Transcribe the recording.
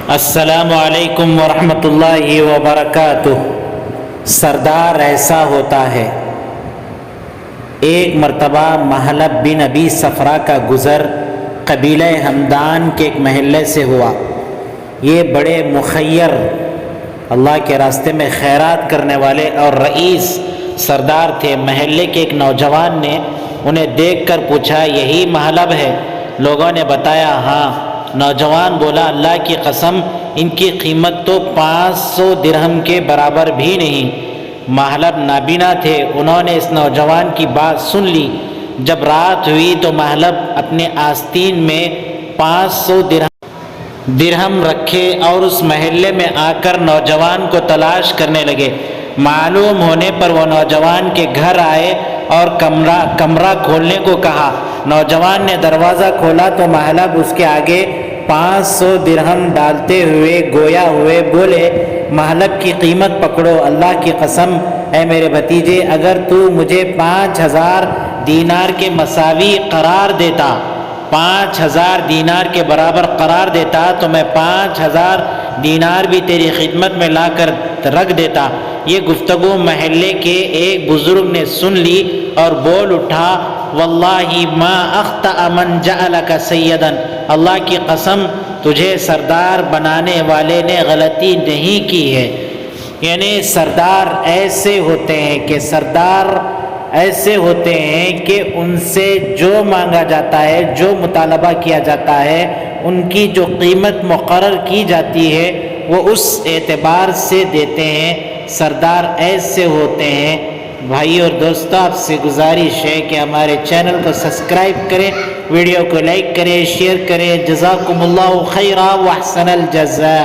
السلام علیکم ورحمۃ اللہ وبرکاتہ۔ سردار ایسا ہوتا ہے۔ ایک مرتبہ محلب بن ابی صفرا کا گزر قبیلہ ہمدان کے ایک محلے سے ہوا۔ یہ بڑے مخیر، اللہ کے راستے میں خیرات کرنے والے اور رئیس سردار تھے۔ محلے کے ایک نوجوان نے انہیں دیکھ کر پوچھا، یہی محلب ہے؟ لوگوں نے بتایا ہاں۔ نوجوان بولا، اللہ کی قسم ان کی قیمت تو 500 درہم کے برابر بھی نہیں۔ محلب نابینا تھے، انہوں نے اس نوجوان کی بات سن لی۔ جب رات ہوئی تو محلب اپنے آستین میں 500 درہم رکھے اور اس محلے میں آ کر نوجوان کو تلاش کرنے لگے۔ معلوم ہونے پر وہ نوجوان کے گھر آئے اور کمرہ کھولنے کو کہا۔ نوجوان نے دروازہ کھولا تو محلب اس کے آگے 500 درہم ڈالتے ہوئے گویا ہوئے بولے، محلب کی قیمت پکڑو، اللہ کی قسم اے میرے بھتیجے، اگر تو مجھے 5000 دینار کے مساوی قرار دیتا، 5000 دینار کے برابر قرار دیتا تو میں 5000 دینار بھی تیری خدمت میں لا کر رکھ دیتا۔ یہ گفتگو محلے کے ایک بزرگ نے سن لی اور بول اٹھا، واللہ ما اخطأ من جعلک سیدا، اللہ کی قسم تجھے سردار بنانے والے نے غلطی نہیں کی ہے۔ یعنی سردار ایسے ہوتے ہیں کہ ان سے جو مانگا جاتا ہے، جو مطالبہ کیا جاتا ہے، ان کی جو قیمت مقرر کی جاتی ہے وہ اس اعتبار سے دیتے ہیں۔ سردار ایسے ہوتے ہیں۔ بھائی اور دوستو، آپ سے گزارش ہے کہ ہمارے چینل کو سبسکرائب کریں، ویڈیو کو لائک کریں، شیئر کریں۔ جزاکم اللہ خیرا واحسن الجزاء۔